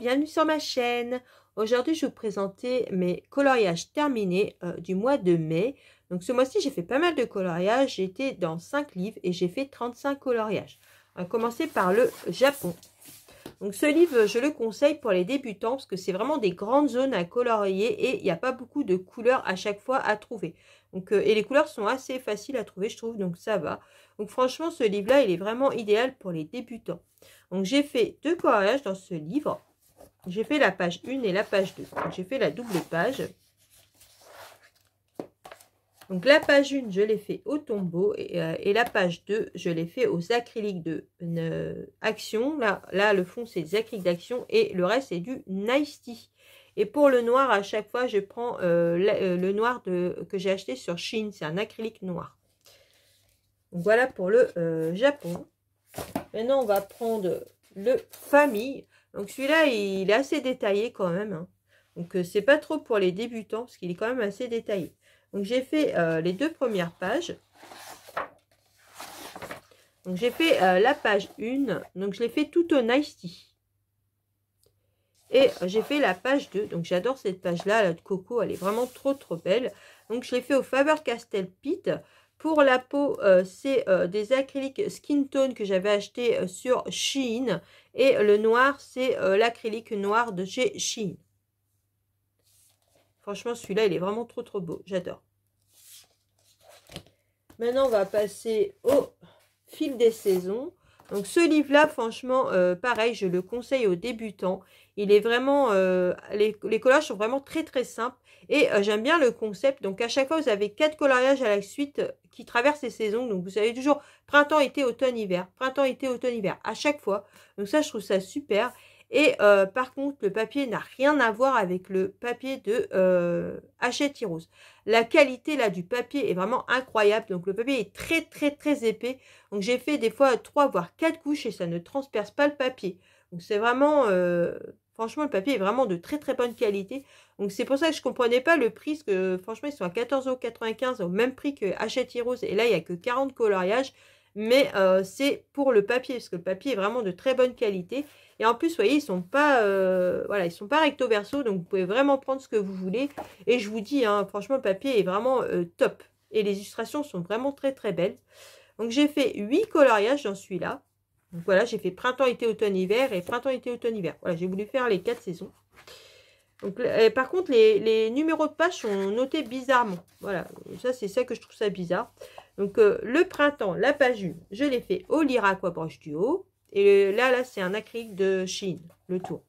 bienvenue sur ma chaîne. Aujourd'hui, je vais vous présenter mes coloriages terminés du mois de mai. Donc ce mois-ci, j'ai fait pas mal de coloriages. J'étais dans 5 livres et j'ai fait 35 coloriages. On va commencer par le Japon. Donc ce livre, je le conseille pour les débutants parce que c'est vraiment des grandes zones à colorier et il n'y a pas beaucoup de couleurs à chaque fois à trouver. Donc, et les couleurs sont assez faciles à trouver, je trouve, donc ça va. Donc franchement, ce livre-là, il est vraiment idéal pour les débutants. Donc j'ai fait 2 coloriages dans ce livre. J'ai fait la page 1 et la page 2. Donc j'ai fait la double page. Donc la page 1, je l'ai fait au tombeau et la page 2, je l'ai fait aux acryliques de Action. Là, le fond, c'est des acryliques d'Action et le reste, c'est du Nice Tea. Et pour le noir, à chaque fois, je prends le noir que j'ai acheté sur Shein. C'est un acrylique noir. Donc voilà pour le Japon. Maintenant, on va prendre le Famille. Donc celui-là, il est assez détaillé quand même. Hein. Donc c'est pas trop pour les débutants parce qu'il est quand même assez détaillé. Donc j'ai fait les 2 premières pages. Donc j'ai fait la page 1. Donc je l'ai fait tout au Nice Tea. Et j'ai fait la page 2. Donc j'adore cette page-là, la de Coco. Elle est vraiment trop belle. Donc je l'ai fait au Faber-Castell Pit. Pour la peau, c'est des acryliques Skin Tone que j'avais acheté sur Shein. Et le noir, c'est l'acrylique noir de chez Shein. Franchement, celui-là, il est vraiment trop beau. J'adore. Maintenant, on va passer au fil des saisons. Donc, ce livre-là, franchement, pareil, je le conseille aux débutants. Il est vraiment... les collages sont vraiment très simples. Et j'aime bien le concept. Donc, à chaque fois, vous avez 4 coloriages à la suite qui traversent les saisons. Donc, vous avez toujours printemps, été, automne, hiver. Printemps, été, automne, hiver. À chaque fois. Donc, ça, je trouve ça super. Et par contre, le papier n'a rien à voir avec le papier de Hachette Heroes. La qualité là du papier est vraiment incroyable. Donc le papier est très épais. Donc j'ai fait des fois 3 voire 4 couches et ça ne transperce pas le papier. Donc c'est vraiment, franchement le papier est vraiment de très bonne qualité. Donc c'est pour ça que je ne comprenais pas le prix. Parce que franchement ils sont à 14,95 € au même prix que Hachette Heroes. Et là il n'y a que 40 coloriages. Mais c'est pour le papier, parce que le papier est vraiment de très bonne qualité. Et en plus, vous voyez, ils sont pas, voilà, ils sont pas recto verso, donc vous pouvez vraiment prendre ce que vous voulez. Et je vous dis, hein, franchement, le papier est vraiment top. Et les illustrations sont vraiment très belles. Donc j'ai fait 8 coloriages dans celui-là. Donc voilà, j'ai fait printemps, été, automne, hiver et printemps, été, automne, hiver. Voilà, j'ai voulu faire les 4 saisons. Donc, par contre, les numéros de page sont notés bizarrement. Voilà, ça c'est ça que je trouve ça bizarre. Donc le printemps, la page 1, je l'ai fait au Lyra Aqua Brush Duo. Et là c'est un acrylique de Shein, le tour.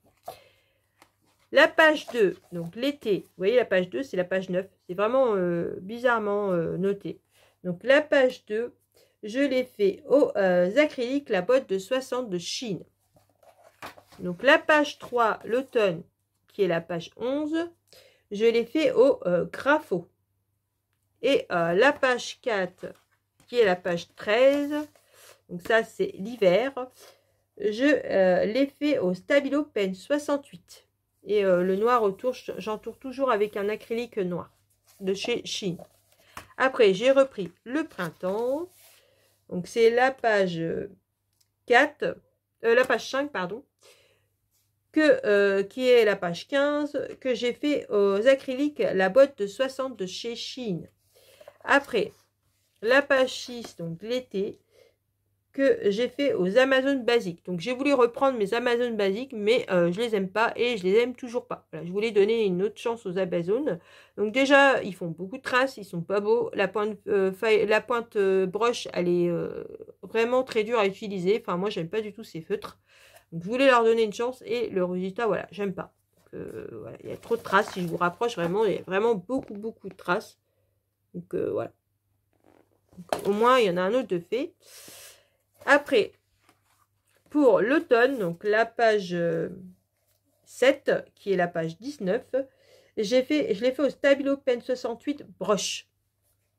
La page 2, donc l'été, vous voyez la page 2, c'est la page 9. C'est vraiment bizarrement noté. Donc la page 2, je l'ai fait aux acryliques, la boîte de 60 de Shein. Donc la page 3, l'automne, qui est la page 11, je l'ai fait au Grapho. Et la page 4, qui est la page 13, donc ça c'est l'hiver, je l'ai fait au Stabilo Pen 68. Et le noir autour, j'entoure toujours avec un acrylique noir de chez Shein. Après, j'ai repris le printemps. Donc c'est la page 4, la page 5, pardon. Qui est la page 15, que j'ai fait aux acryliques, la boîte de 60 de chez Shein. Après, la page 6, donc l'été, que j'ai fait aux Amazon basiques. Donc, j'ai voulu reprendre mes Amazon basiques, mais je les aime pas et je les aime toujours pas. Voilà, je voulais donner une autre chance aux Amazon. Donc, déjà, ils font beaucoup de traces, ils sont pas beaux. La pointe broche, elle est vraiment très dure à utiliser. Enfin, moi, j'aime pas du tout ces feutres. Donc, je voulais leur donner une chance et le résultat, voilà, j'aime pas. Voilà, il y a trop de traces. Si je vous rapproche, vraiment, il y a vraiment beaucoup de traces. Donc, voilà. Donc, au moins, il y en a un autre de fait. Après, pour l'automne, donc la page 7, qui est la page 19, je l'ai fait au Stabilo Pen 68 Brush.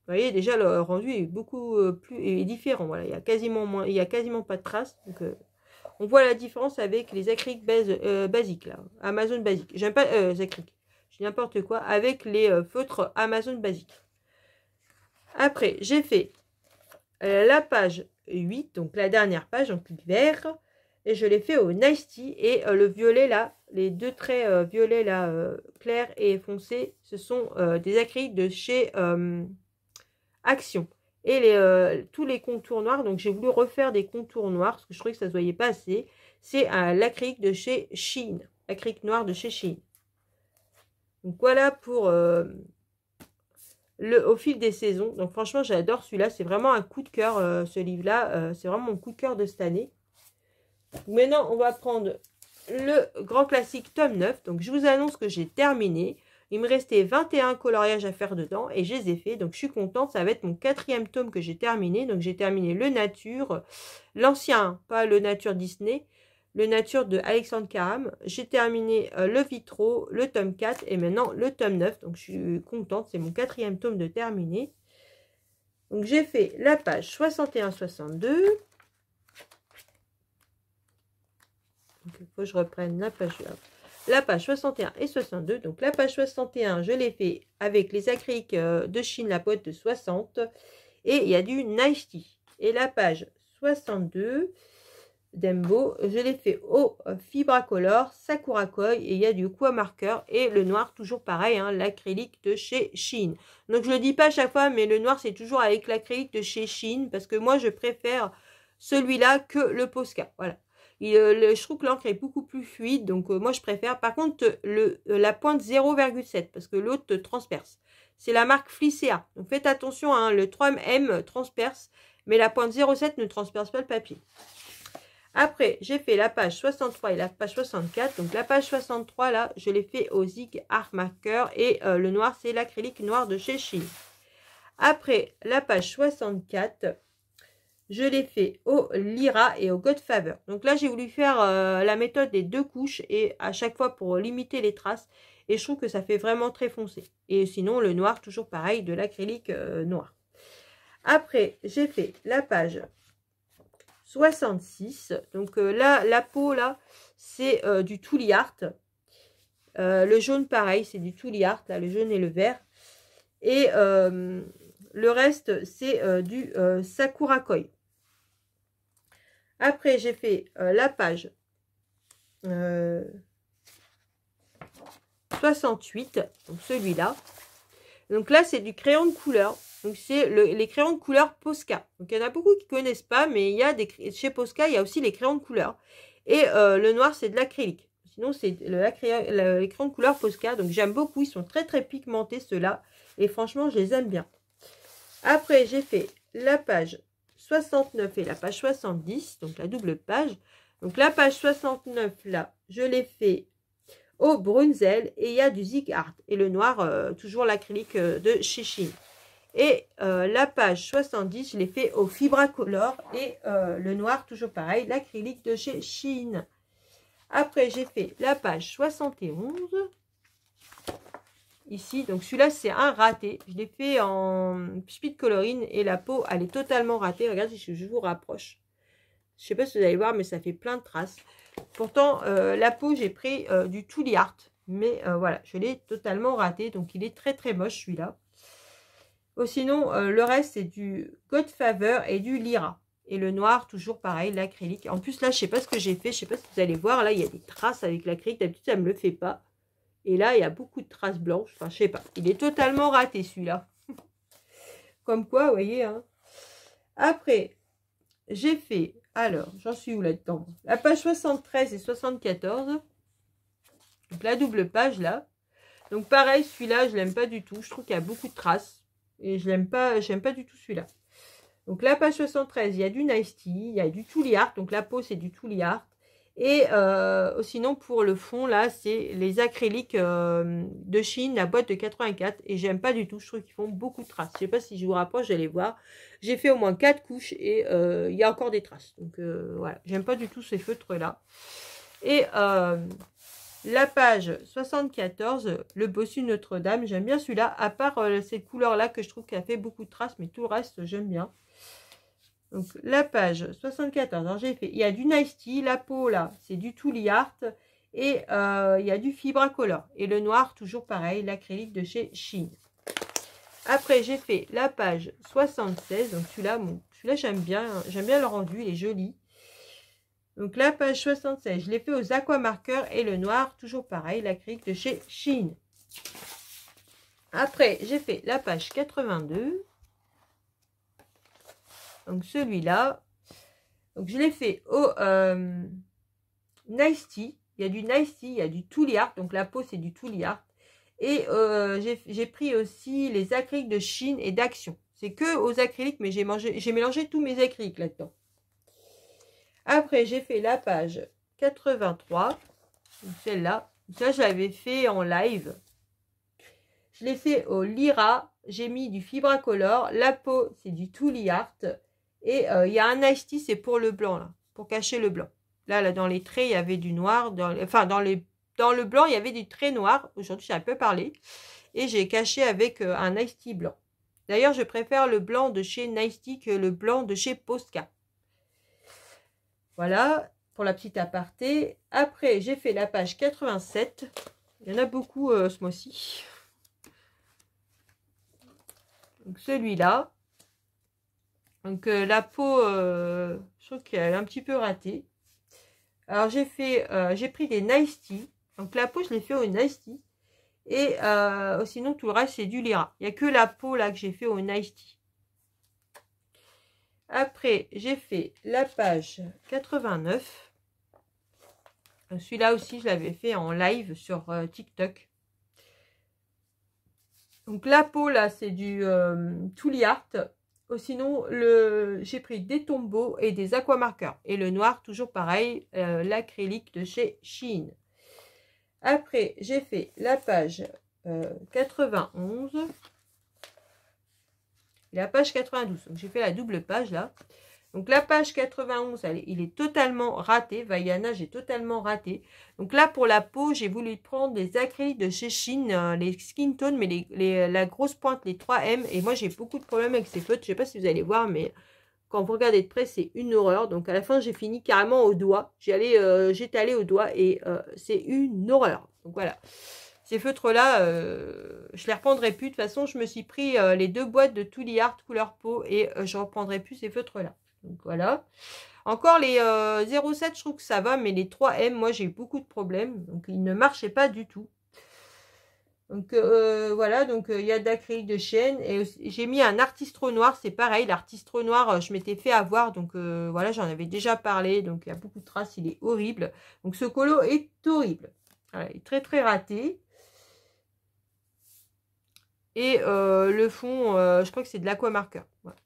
Vous voyez, déjà, le rendu est beaucoup plus différent. Voilà, il y a quasiment pas de traces. Donc, on voit la différence avec les acryliques basiques, là, Amazon basique. J'aime pas les acryliques, je dis n'importe quoi, avec les feutres Amazon basiques. Après, j'ai fait la page 8, donc la dernière page, donc l'hiver, et je l'ai fait au Nice Tea, et le violet là, les deux traits violets là, clairs et foncés, ce sont des acryliques de chez Action. Et tous les contours noirs, donc j'ai voulu refaire des contours noirs, parce que je trouvais que ça se voyait pas assez. C'est l'acrylique de chez Shein, l'acrylique noir de chez Shein. Donc voilà pour au fil des saisons. Donc franchement, j'adore celui-là, c'est vraiment un coup de cœur, ce livre-là. C'est vraiment mon coup de cœur de cette année. Maintenant, on va prendre le grand classique tome 9. Donc je vous annonce que j'ai terminé. Il me restait 21 coloriages à faire dedans et je les ai fait. Donc, je suis contente. Ça va être mon 4e tome que j'ai terminé. Donc, j'ai terminé le Nature, l'ancien, pas le Nature Disney, le Nature de Alexandre Caram. J'ai terminé le Vitro, le tome 4 et maintenant le tome 9. Donc, je suis contente. C'est mon 4e tome de terminé. Donc, j'ai fait la page 61-62. Donc, il faut que je reprenne la page là. La page 61 et 62. Donc, la page 61, je l'ai fait avec les acryliques de Chine, la boîte de 60. Et il y a du Nice Tea. Et la page 62 d'Embo, je l'ai fait au Fibracolor, Sakura Koi. Et il y a du Aqua Marker. Et le noir, toujours pareil, hein, l'acrylique de chez Shein. Donc, je ne le dis pas à chaque fois, mais le noir, c'est toujours avec l'acrylique de chez Shein. Parce que moi, je préfère celui-là que le Posca. Voilà. Je trouve que l'encre est beaucoup plus fluide, donc moi je préfère. Par contre, la pointe 0,7 parce que l'autre te transperce. C'est la marque Flicea. Donc faites attention, hein, le 3M transperce, mais la pointe 0,7 ne transperce pas le papier. Après, j'ai fait la page 63 et la page 64. Donc la page 63, là, je l'ai fait au Zig Art Marker et le noir, c'est l'acrylique noir de chez Shein. Après, la page 64... je l'ai fait au Lyra et au Godfather. Donc là, j'ai voulu faire la méthode des 2 couches et à chaque fois pour limiter les traces. Et je trouve que ça fait vraiment très foncé. Et sinon, le noir, toujours pareil, de l'acrylique noir. Après, j'ai fait la page 66. Donc là, la peau, là, c'est du Tooly Art. Le jaune, pareil, c'est du Tooly Art, là, le jaune et le vert. Et le reste, c'est du Sakura Koi. Après, j'ai fait la page 68, donc celui-là. Donc là, c'est du crayon de couleur. Donc, c'est les crayons de couleur Posca. Donc, il y en a beaucoup qui ne connaissent pas, mais il y a chez Posca, il y a aussi les crayons de couleur. Et le noir, c'est de l'acrylique. Sinon, c'est les crayons de couleur Posca. Donc, j'aime beaucoup. Ils sont très, très pigmentés, ceux-là. Et franchement, je les aime bien. Après, j'ai fait la page 69 et la page 70, donc la double page. Donc la page 69 là, je l'ai fait au Brunzel et il y a du Zig Art. Et le noir, toujours l'acrylique de chez Shein. Et la page 70, je l'ai fait au Fibracolor et le noir, toujours pareil, l'acrylique de chez Shein. Après, j'ai fait la page 71. Ici, donc celui-là c'est un raté, je l'ai fait en speed coloring et la peau elle est totalement ratée. Regardez, je vous rapproche, je sais pas si vous allez voir mais ça fait plein de traces. Pourtant la peau j'ai pris du Tooly Art, mais voilà, je l'ai totalement raté, donc il est très très moche celui-là. Sinon le reste c'est du Godfather et du Lyra et le noir toujours pareil, l'acrylique. En plus là je sais pas ce que j'ai fait, je sais pas si vous allez voir, là il y a des traces avec l'acrylique, d'habitude ça me le fait pas. Et là, il y a beaucoup de traces blanches. Enfin, je sais pas. Il est totalement raté, celui-là. Comme quoi, vous voyez. Hein. Après, j'ai fait... Alors, j'en suis où là-dedans? La page 73 et 74. Donc, la double page, là. Donc, pareil, celui-là, je l'aime pas du tout. Je trouve qu'il y a beaucoup de traces. Et je l'aime pas, j'aime pas du tout celui-là. Donc, la page 73, il y a du Nice Tea. Il y a du Tooly Art. Donc, la peau, c'est du Tooly Art. Et sinon, pour le fond, là, c'est les acryliques de Chine, la boîte de 84. Et j'aime pas du tout. Je trouve qu'ils font beaucoup de traces. Je sais pas si je vous rapproche, j'allais voir. J'ai fait au moins 4 couches et il y a encore des traces. Donc, voilà. J'aime pas du tout ces feutres-là. Et la page 74, le bossu Notre-Dame. J'aime bien celui-là. À part cette couleur-là que je trouve qu'elle fait beaucoup de traces. Mais tout le reste, j'aime bien. Donc, la page 74, alors j'ai fait, il y a du Nice Tea, la peau là, c'est du Tooly Art, et il y a du Fibracolor. Et le noir, toujours pareil, l'acrylique de chez Shein. Après, j'ai fait la page 76, donc celui-là, bon, celui-là j'aime bien le rendu, il est joli. Donc la page 76, je l'ai fait aux aquamarqueurs et le noir, toujours pareil, l'acrylique de chez Shein. Après, j'ai fait la page 82. Donc celui-là. Donc je l'ai fait au Nice Tea. Il y a du Nice Tea, il y a du Tooly Art. Donc la peau, c'est du Tooly Art. Et j'ai pris aussi les acryliques de Shein et d'Action. C'est que aux acryliques, mais j'ai mélangé tous mes acryliques là-dedans. Après, j'ai fait la page 83. Celle-là. Ça, je l'avais fait en live. Je l'ai fait au Lyra. J'ai mis du Fibracolor. La peau, c'est du Tooly Art. Et il y a un Nice Tea, c'est pour le blanc, là. Pour cacher le blanc. Là, dans les traits, il y avait du noir. Dans le blanc, il y avait du trait noir. Aujourd'hui, j'ai un peu parlé. Et j'ai caché avec un Nice Tea blanc. D'ailleurs, je préfère le blanc de chez Nice Tea que le blanc de chez Posca. Voilà, pour la petite aparté. Après, j'ai fait la page 87. Il y en a beaucoup ce mois-ci. Donc, celui-là. Donc, la peau, je trouve qu'elle est un petit peu ratée. Alors, j'ai pris des Nice Tea. Donc, la peau, je l'ai fait au Nice Tea. Et sinon, tout le reste, c'est du Lyra. Il n'y a que la peau, là, que j'ai fait au Nice Tea. Après, j'ai fait la page 89. Celui-là aussi, je l'avais fait en live sur TikTok. Donc, la peau, là, c'est du Tooly Art. Sinon, j'ai pris des tombeaux et des aquamarqueurs. Et le noir, toujours pareil, l'acrylique de chez Shein. Après, j'ai fait la page 91. Et la page 92. Donc, j'ai fait la double page, là. Donc, la page 91, il est totalement raté. Vaiana, j'ai totalement raté. Donc, là, pour la peau, j'ai voulu prendre des acryliques de chez Shein, les skin tone, mais la grosse pointe, les 3M. Et moi, j'ai beaucoup de problèmes avec ces feutres. Je ne sais pas si vous allez voir, mais quand vous regardez de près, c'est une horreur. Donc, à la fin, j'ai fini carrément au doigt. J'étais allée au doigt et c'est une horreur. Donc, voilà. Ces feutres-là, je les reprendrai plus. De toute façon, je me suis pris les 2 boîtes de Tooly Art couleur peau et je ne reprendrai plus ces feutres-là. Donc voilà. Encore les 0,7, je trouve que ça va, mais les 3M, moi, j'ai eu beaucoup de problèmes. Donc, ils ne marchaient pas du tout. Donc, voilà. Donc, il y a d'acrylique de Shein. Et j'ai mis un artistro noir. C'est pareil. L'artistro noir, je m'étais fait avoir. Donc, voilà, j'en avais déjà parlé. Donc, il y a beaucoup de traces. Il est horrible. Donc, ce colo est horrible. Voilà, il est très, très raté. Et le fond, je crois que c'est de l'aquamarqueur. Voilà.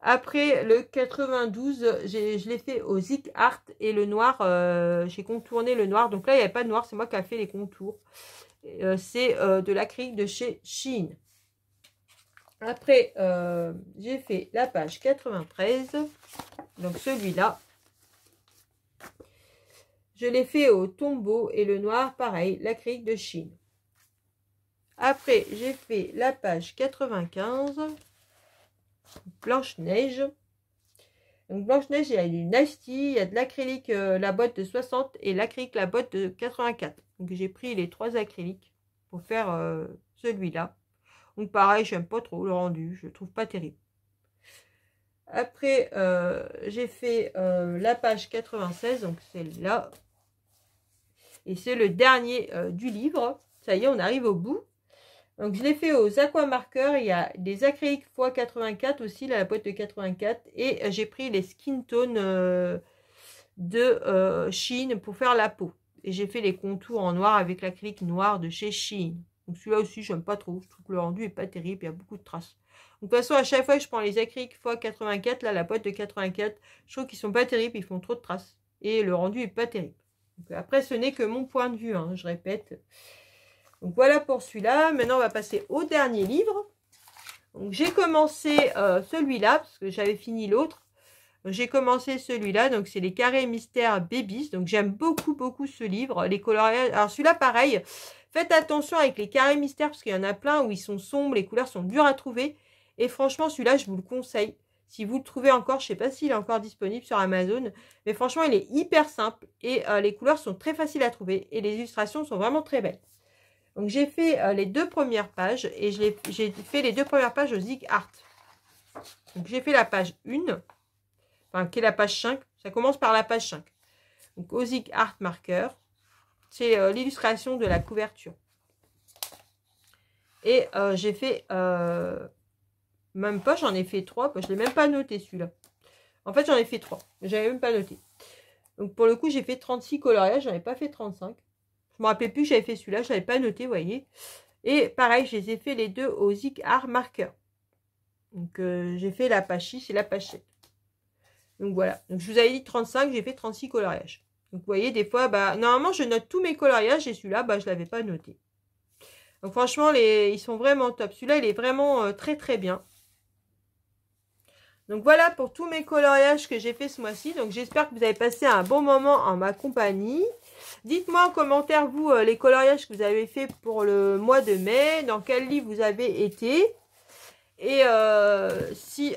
Après, le 92, je l'ai fait au Zik Art. Et le noir, j'ai contourné le noir. Donc là, il n'y avait pas de noir. C'est moi qui ai fait les contours. C'est de l'acrylique de chez Shein. Après, j'ai fait la page 93. Donc celui-là. Je l'ai fait au tombeau. Et le noir, pareil, l'acrylique de Shein. Après, j'ai fait la page 95. Blanche-Neige. Donc Blanche-Neige, il y a du Nice Tea, il y a de l'acrylique, la boîte de 60 et l'acrylique, la boîte de 84. Donc j'ai pris les 3 acryliques pour faire celui-là. Donc pareil, j'aime pas trop le rendu, je le trouve pas terrible. Après, j'ai fait la page 96, donc celle-là. Et c'est le dernier du livre. Ça y est, on arrive au bout. Donc, je l'ai fait aux aquamarqueurs. Il y a des acryliques x84 aussi, là, la boîte de 84. Et j'ai pris les skin tone de Shein pour faire la peau. Et j'ai fait les contours en noir avec l'acrylique noir de chez Shein. Donc, celui-là aussi, j'aime pas trop. Je trouve que le rendu est pas terrible. Il y a beaucoup de traces. Donc, de toute façon, à chaque fois que je prends les acryliques x84, là, la boîte de 84, je trouve qu'ils sont pas terribles. Ils font trop de traces. Et le rendu est pas terrible. Donc, après, ce n'est que mon point de vue, hein, je répète. Donc voilà pour celui-là. Maintenant, on va passer au dernier livre. Donc j'ai commencé celui-là, parce que j'avais fini l'autre. J'ai commencé celui-là, donc c'est les carrés mystères Babies. Donc j'aime beaucoup, beaucoup ce livre. Les coloriages. Alors celui-là, pareil. Faites attention avec les carrés mystères, parce qu'il y en a plein où ils sont sombres, les couleurs sont dures à trouver. Et franchement, celui-là, je vous le conseille. Si vous le trouvez encore, je ne sais pas s'il est encore disponible sur Amazon. Mais franchement, il est hyper simple. Et les couleurs sont très faciles à trouver. Et les illustrations sont vraiment très belles. Donc, j'ai fait les 2 premières pages et j'ai fait les 2 premières pages au Zik Art. Donc, j'ai fait la page 1, enfin, qui est la page 5. Ça commence par la page 5. Donc, Ozic Art Marker. C'est l'illustration de la couverture. Et j'ai fait... même pas, j'en ai fait 3. Je ne l'ai même pas noté celui-là. En fait, j'en ai fait 3. J'avais même pas noté. Donc, pour le coup, j'ai fait 36 coloriages. J'en ai pas fait 35. Je me rappelais plus que j'avais fait celui-là. Je l'avais pas noté, vous voyez. Et pareil, je les ai fait les deux au Ozic Art Marker. Donc, j'ai fait la page 6 et la page 7. Donc, voilà. Donc, je vous avais dit 35. J'ai fait 36 coloriages. Donc, vous voyez, des fois, bah, normalement, je note tous mes coloriages. Et celui-là, bah, je l'avais pas noté. Donc, franchement, ils sont vraiment top. Celui-là, il est vraiment très, très bien. Donc voilà pour tous mes coloriages que j'ai fait ce mois-ci. Donc j'espère que vous avez passé un bon moment en ma compagnie. Dites-moi en commentaire, vous, les coloriages que vous avez fait pour le mois de mai. Dans quel livre vous avez été. Et si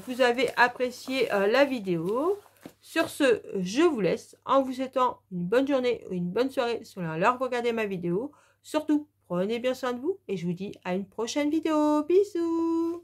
vous avez apprécié la vidéo. Sur ce, je vous laisse en vous souhaitant une bonne journée ou une bonne soirée selon l'heure que vous regardez ma vidéo. Surtout, prenez bien soin de vous et je vous dis à une prochaine vidéo. Bisous!